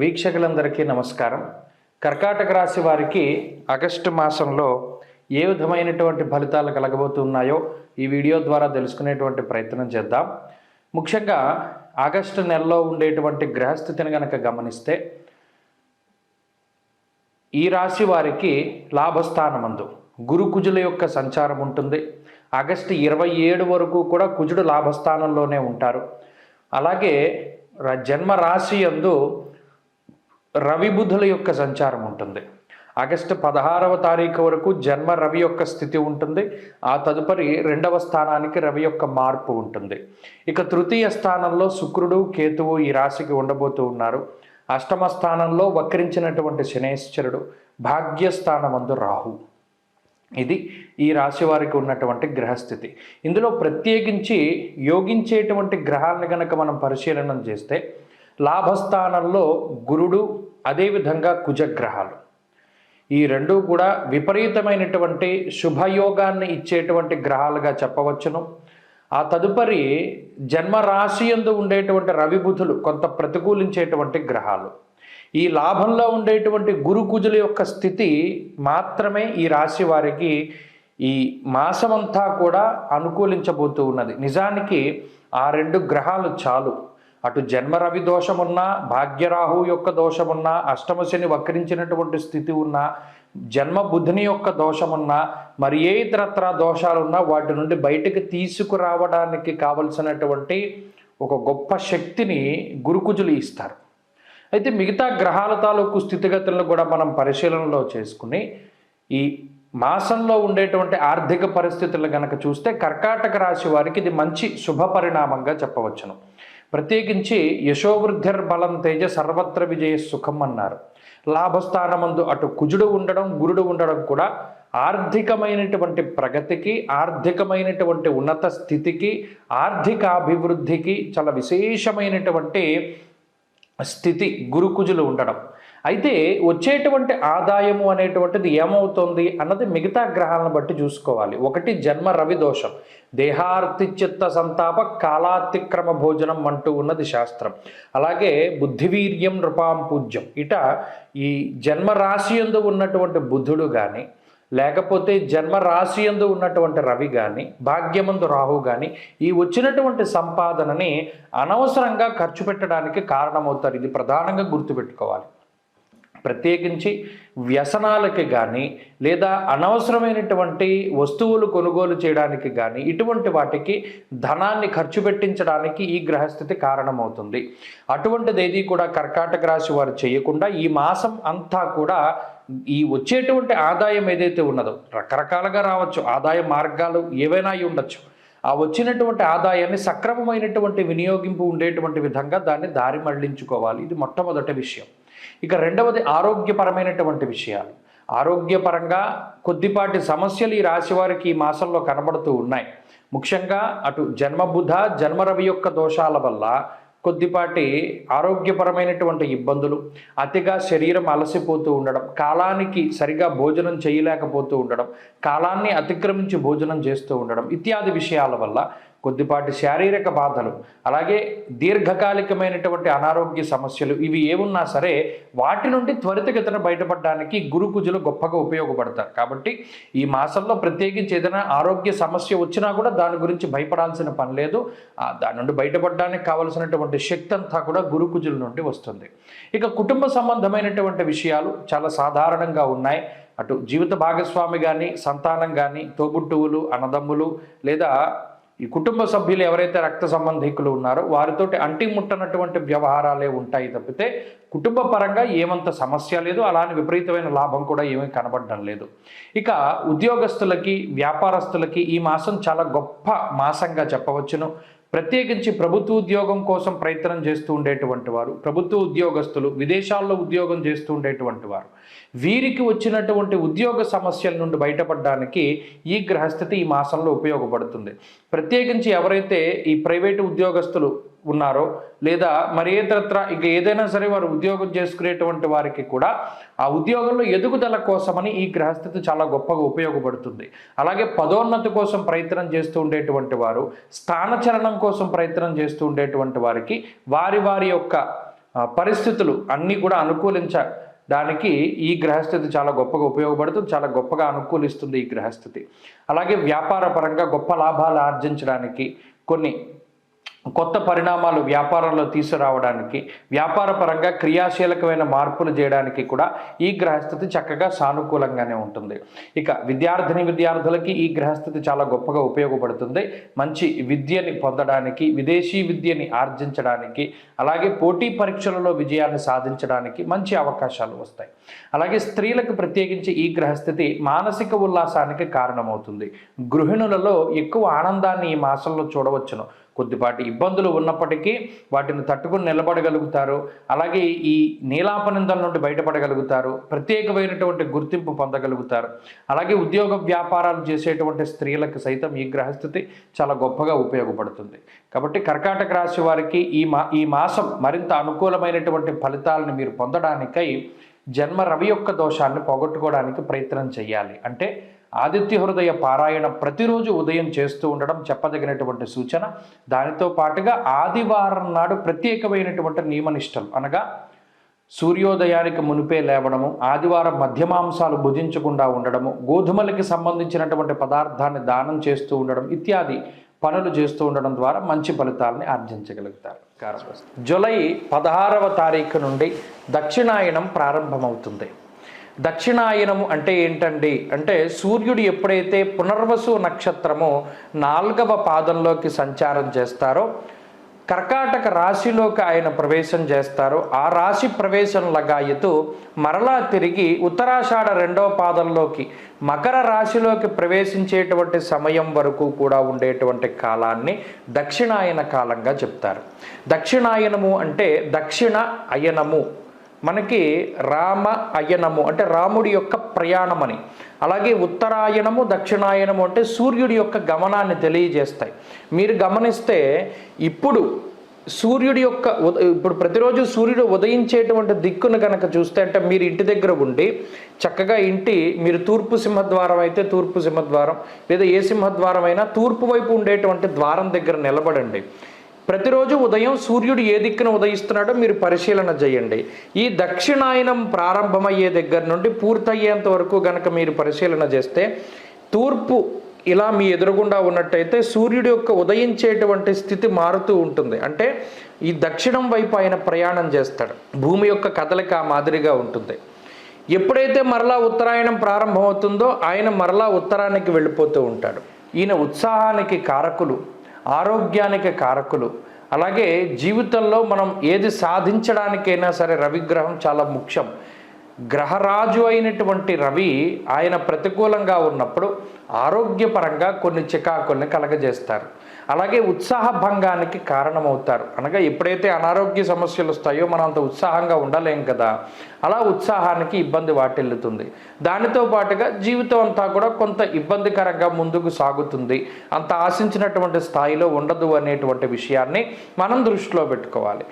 వీక్షకులందరికీ నమస్కారం. కర్కాటక రాశి వారికి ఆగస్టు మాసంలో ఏ విధమైనటువంటి ఫలితాలు కలగబోతున్నాయో ఈ వీడియో ద్వారా తెలుసుకునేటువంటి ప్రయత్నం చేద్దాం. ముఖ్యంగా ఆగస్టు నెలలో ఉండేటువంటి గ్రహస్థితిని కనుక గమనిస్తే ఈ రాశి వారికి లాభస్థానమందు గురు కుజుల యొక్క సంచారం ఉంటుంది. ఆగస్టు 27 వరకు కూడా కుజుడు లాభస్థానంలోనే ఉంటారు. అలాగే జన్మ రాశి యందు రవి బుధుల యొక్క సంచారం ఉంటుంది. ఆగస్టు 16వ తారీఖు వరకు జన్మ రవి యొక్క స్థితి ఉంటుంది. ఆ తదుపరి 2వ స్థానానికి రవి యొక్క మార్పు ఉంటుంది. ఇక తృతీయ స్థానంలో శుక్రుడు కేతువు ఈ రాశికి ఉండబోతూ ఉన్నారు. అష్టమ స్థానంలో వక్రించినటువంటి శనేశ్వరుడు, భాగ్యస్థానమందు రాహు. ఇది ఈ రాశి వారికి ఉన్నటువంటి గ్రహస్థితి. ఇందులో ప్రత్యేకించి యోగించేటువంటి గ్రహాలను కనుక మనం పరిశీలన చేస్తే లాభస్థానంలో గురుడు, అదేవిధంగా కుజగ్రహాలు, ఈ రెండూ కూడా విపరీతమైనటువంటి శుభయోగాన్ని ఇచ్చేటువంటి గ్రహాలుగా చెప్పవచ్చును. ఆ తదుపరి జన్మరాశి యందు ఉండేటువంటి రవి బుధులు కొంత ప్రతికూలించేటువంటి గ్రహాలు. ఈ లాభంలో ఉండేటువంటి గురు కుజుల యొక్క స్థితి మాత్రమే ఈ రాశి వారికి ఈ మాసమంతా కూడా అనుకూలించబోతూ ఉన్నది. నిజానికి ఆ రెండు గ్రహాలు చాలు. అటు జన్మ రవి దోషమున్నా, భాగ్యరాహు యొక్క దోషమున్నా, అష్టమ శని వక్రించినటువంటి స్థితి ఉన్నా, జన్మ బుధుని యొక్క దోషమున్నా, మరి ఏ ఇతరత్ర దోషాలున్నా వాటి నుండి బయటకు తీసుకురావడానికి కావలసినటువంటి ఒక గొప్ప శక్తిని గురుకుజులు ఇస్తారు. అయితే మిగతా గ్రహాల తాలూకు స్థితిగతులను కూడా మనం పరిశీలనలో చేసుకుని ఈ మాసంలో ఉండేటువంటి ఆర్థిక పరిస్థితులను కనుక చూస్తే కర్కాటక రాశి వారికి ఇది మంచి శుభ పరిణామంగా చెప్పవచ్చును. ప్రత్యేకించి యశోవృద్ధిర్ బలం తేజ సర్వత్ర విజయ సుఖం అన్నారు. లాభస్థానమందు అటు కుజుడు ఉండడం, గురుడు ఉండడం కూడా ఆర్థికమైనటువంటి ప్రగతికి, ఆర్థికమైనటువంటి ఉన్నత స్థితికి, ఆర్థిక అభివృద్ధికి చాలా విశేషమైనటువంటి స్థితి గురుకుజులు ఉండడం. అయితే వచ్చేటువంటి ఆదాయము అనేటువంటిది ఏమవుతుంది అన్నది మిగతా గ్రహాలను బట్టి చూసుకోవాలి. ఒకటి జన్మ రవి దోషం, దేహార్తిచిత్త సంతాప కాలాతిక్రమ భోజనం అంటూ ఉన్నది శాస్త్రం. అలాగే బుద్ధివీర్యం నృపాం పూజ్యం. ఇట ఈ జన్మ రాశి యందు ఉన్నటువంటి బుధుడు కానీ, లేకపోతే జన్మ రాశి యందు ఉన్నటువంటి రవి కానీ, భాగ్యమందు రాహు కానీ ఈ వచ్చినటువంటి సంపాదనని అనవసరంగా ఖర్చు పెట్టడానికి కారణమవుతారు. ఇది ప్రధానంగా గుర్తుపెట్టుకోవాలి. ప్రత్యేకించి వ్యసనాలకి కానీ, లేదా అనవసరమైనటువంటి వస్తువులు కొనుగోలు చేయడానికి కానీ, ఇటువంటి వాటికి ధనాన్ని ఖర్చు పెట్టించడానికి ఈ గ్రహస్థితి కారణమవుతుంది. అటువంటిది ఏది కూడా కర్కాటక రాశి వారు చేయకుండా ఈ మాసం అంతా కూడా ఈ వచ్చేటువంటి ఆదాయం ఏదైతే ఉన్నదో రకరకాలుగా రావచ్చు, ఆదాయ మార్గాలు ఏవైనా అయి ఉండొచ్చు. ఆ వచ్చినటువంటి ఆదాయాన్ని సక్రమమైనటువంటి వినియోగింపు ఉండేటువంటి విధంగా దాన్ని దారి మళ్లించుకోవాలి. ఇది మొట్టమొదటి విషయం. ఇక రెండవది ఆరోగ్యపరమైనటువంటి విషయాలు. ఆరోగ్యపరంగా కొద్దిపాటి సమస్యలు ఈ రాశి వారికి ఈ మాసంలో కనబడుతూ ఉన్నాయి. ముఖ్యంగా అటు జన్మబుధ, జన్మరవి యొక్క దోషాల వల్ల కొద్దిపాటి ఆరోగ్యపరమైనటువంటి ఇబ్బందులు, అతిగా శరీరం అలసిపోతూ ఉండడం, కాలానికి సరిగా భోజనం చేయలేకపోతూ ఉండడం, కాలాన్ని అతిక్రమించి భోజనం చేస్తూ ఉండడం ఇత్యాది విషయాల వల్ల కొద్దిపాటి శారీరక బాధలు, అలాగే దీర్ఘకాలికమైనటువంటి అనారోగ్య సమస్యలు ఇవి ఏమున్నా సరే వాటి నుండి త్వరితగతిన బయటపడడానికి గురు కుజులు గొప్పగా ఉపయోగపడతారు. కాబట్టి ఈ మాసంలో ప్రత్యేకించి ఏదైనా ఆరోగ్య సమస్య వచ్చినా కూడా దాని గురించి భయపడాల్సిన పని లేదు. దాని నుండి బయటపడడానికి కావలసినటువంటి శక్తి అంతా కూడా గురు కుజుల నుండి వస్తుంది. ఇక కుటుంబ సంబంధమైనటువంటి విషయాలు చాలా సాధారణంగా ఉన్నాయి. అటు జీవిత భాగస్వామి కానీ, సంతానం కానీ, తోబుట్టువులు, అన్నదమ్ములు, లేదా ఈ కుటుంబ సభ్యులు ఎవరైతే రక్త సంబంధికులు ఉన్నారో వారితోటి అంటి ముట్టనటువంటి వ్యవహారాలే ఉంటాయి తప్పితే కుటుంబ పరంగా ఏమంత సమస్య లేదు. అలానే విపరీతమైన లాభం కూడా ఏమీ కనబడడం లేదు. ఇక ఉద్యోగస్తులకి, వ్యాపారస్తులకి ఈ మాసం చాలా గొప్ప మాసంగా చెప్పవచ్చును. ప్రత్యేకించి ప్రభుత్వ ఉద్యోగం కోసం ప్రయత్నం చేస్తూ ఉండేటువంటి వారు, ప్రభుత్వ ఉద్యోగస్తులు, విదేశాల్లో ఉద్యోగం చేస్తూ ఉండేటువంటి వారు, వీరికి వచ్చినటువంటి ఉద్యోగ సమస్యల నుండి బయటపడడానికి ఈ గ్రహస్థితి ఈ మాసంలో ఉపయోగపడుతుంది. ప్రత్యేకించి ఎవరైతే ఈ ప్రైవేటు ఉద్యోగస్తులు ఉన్నారో, లేదా మరి ఏతరత్ర ఇక ఏదైనా సరే వారు ఉద్యోగం చేసుకునేటువంటి వారికి కూడా ఆ ఉద్యోగంలో ఎదుగుదల కోసమని ఈ గ్రహస్థితి చాలా గొప్పగా ఉపయోగపడుతుంది. అలాగే పదోన్నతి కోసం ప్రయత్నం చేస్తూ ఉండేటువంటి వారు, స్థానచలనం కోసం ప్రయత్నం చేస్తూ ఉండేటువంటి వారికి వారి వారి యొక్క పరిస్థితులు అన్నీ కూడా అనుకూలించడానికి ఈ గ్రహస్థితి చాలా గొప్పగా ఉపయోగపడుతుంది, చాలా గొప్పగా అనుకూలిస్తుంది ఈ గ్రహస్థితి. అలాగే వ్యాపార పరంగా గొప్ప లాభాలు ఆర్జించడానికి, కొన్ని కొత్త పరిణామాలు వ్యాపారంలో తీసుకురావడానికి, వ్యాపార పరంగా క్రియాశీలకమైన మార్పులు చేయడానికి కూడా ఈ గ్రహస్థితి చక్కగా సానుకూలంగానే ఉంటుంది. ఇక విద్యార్థులకి ఈ గ్రహస్థితి చాలా గొప్పగా ఉపయోగపడుతుంది. మంచి విద్యని పొందడానికి, విదేశీ విద్యని ఆర్జించడానికి, అలాగే పోటీ పరీక్షలలో విజయాన్ని సాధించడానికి మంచి అవకాశాలు వస్తాయి. అలాగే స్త్రీలకు ప్రత్యేకించి ఈ గ్రహస్థితి మానసిక ఉల్లాసానికి కారణమవుతుంది. గృహిణులలో ఎక్కువ ఆనందాన్ని ఈ మాసంలో చూడవచ్చును. కొద్దిపాటి ఇబ్బందులు ఉన్నప్పటికీ వాటిని తట్టుకుని నిలబడగలుగుతారు. అలాగే ఈ నీలాపనిందల నుండి బయటపడగలుగుతారు, ప్రత్యేకమైనటువంటి గుర్తింపు పొందగలుగుతారు. అలాగే ఉద్యోగ వ్యాపారాలు చేసేటువంటి స్త్రీలకు సైతం ఈ గ్రహస్థితి చాలా గొప్పగా ఉపయోగపడుతుంది. కాబట్టి కర్కాటక రాశి వారికి ఈ మాసం మరింత అనుకూలమైనటువంటి ఫలితాలను మీరు పొందడానికై జన్మ రవి యొక్క దోషాన్ని పోగొట్టుకోవడానికి ప్రయత్నం చేయాలి. అంటే ఆదిత్య హృదయ పారాయణ ప్రతిరోజు ఉదయం చేస్తూ ఉండడం చెప్పదగినటువంటి సూచన. దానితో పాటుగా ఆదివారం నాడు ప్రత్యేకమైనటువంటి నియమనిష్టలు, అనగా సూర్యోదయానికి మునిపే లేవడము, ఆదివారం మధ్యమాంసాలు భుజించకుండా ఉండడము, గోధుమలకి సంబంధించినటువంటి పదార్థాన్ని దానం చేస్తూ ఉండడం ఇత్యాది పనులు చేస్తూ ఉండడం ద్వారా మంచి ఫలితాలని ఆర్జించగలుగుతారు. జూలై 16వ తారీఖు నుండి దక్షిణాయనం ప్రారంభమవుతుంది. దక్షిణాయనము అంటే ఏంటండి అంటే, సూర్యుడు ఎప్పుడైతే పునర్వసు నక్షత్రము 4వ పాదంలోకి సంచారం చేస్తారో, కర్కాటక రాశిలోకి ఆయన ప్రవేశం చేస్తారో, ఆ రాశి ప్రవేశం లగాయతు మరలా తిరిగి ఉత్తరాషాఢ 2వ పాదంలోకి మకర రాశిలోకి ప్రవేశించేటువంటి సమయం వరకు కూడా ఉండేటువంటి కాలాన్ని దక్షిణాయన కాలంగా చెప్తారు. దక్షిణాయనము అంటే దక్షిణ అయనము, మనకి రామ అయనము అంటే రాముడి యొక్క ప్రయాణమని. అలాగే ఉత్తరాయణము దక్షిణాయనము అంటే సూర్యుడి యొక్క గమనాన్ని తెలియజేస్తాయి. మీరు గమనిస్తే ఇప్పుడు ఇప్పుడు ప్రతిరోజు సూర్యుడు ఉదయించేటువంటి దిక్కును కనుక చూస్తే, అంటే మీరు ఇంటి దగ్గర ఉండి చక్కగా మీరు తూర్పు సింహద్వారం అయితే తూర్పు సింహద్వారం, లేదా ఏ సింహద్వారం అయినా తూర్పు వైపు ఉండేటువంటి ద్వారం దగ్గర నిలబడండి. ప్రతిరోజు ఉదయం సూర్యుడు ఏ దిక్కున ఉదయిస్తున్నాడో మీరు పరిశీలన చేయండి. ఈ దక్షిణాయనం ప్రారంభమయ్యే దగ్గర నుండి పూర్తయ్యేంత వరకు గనక మీరు పరిశీలన చేస్తే, తూర్పు ఇలా మీ ఎదురుగుండా ఉన్నట్టయితే సూర్యుడి యొక్క ఉదయించేటువంటి స్థితి మారుతూ ఉంటుంది. అంటే ఈ దక్షిణం వైపు ఆయన ప్రయాణం చేస్తాడు. భూమి యొక్క కదలిక ఆ మాదిరిగా ఉంటుంది. ఎప్పుడైతే మరలా ఉత్తరాయణం ప్రారంభమవుతుందో ఆయన మరలా ఉత్తరానికి వెళ్ళిపోతూ ఉంటాడు. ఈయన ఉత్సాహానికి కారకులు, ఆరోగ్యానికి కారకులు. అలాగే జీవితంలో మనం ఏది సాధించడానికైనా సరే రవిగ్రహం చాలా ముఖ్యం. గ్రహరాజు అయినటువంటి రవి ఆయన ప్రతికూలంగా ఉన్నప్పుడు ఆరోగ్యపరంగా కొన్ని చికాకుల్ని కలగజేస్తారు. అలాగే ఉత్సాహ భంగానికి కారణమవుతారు. అనగా ఎప్పుడైతే అనారోగ్య సమస్యలు వస్తాయో మనం అంత ఉత్సాహంగా ఉండలేం కదా, అలా ఉత్సాహానికి ఇబ్బంది వాటిల్లుతుంది. దానితో పాటుగా జీవితం అంతా కూడా కొంత ఇబ్బందికరంగా ముందుకు సాగుతుంది, అంత ఆశించినటువంటి స్థాయిలో ఉండదు అనేటువంటి విషయాన్ని మనం దృష్టిలో పెట్టుకోవాలి.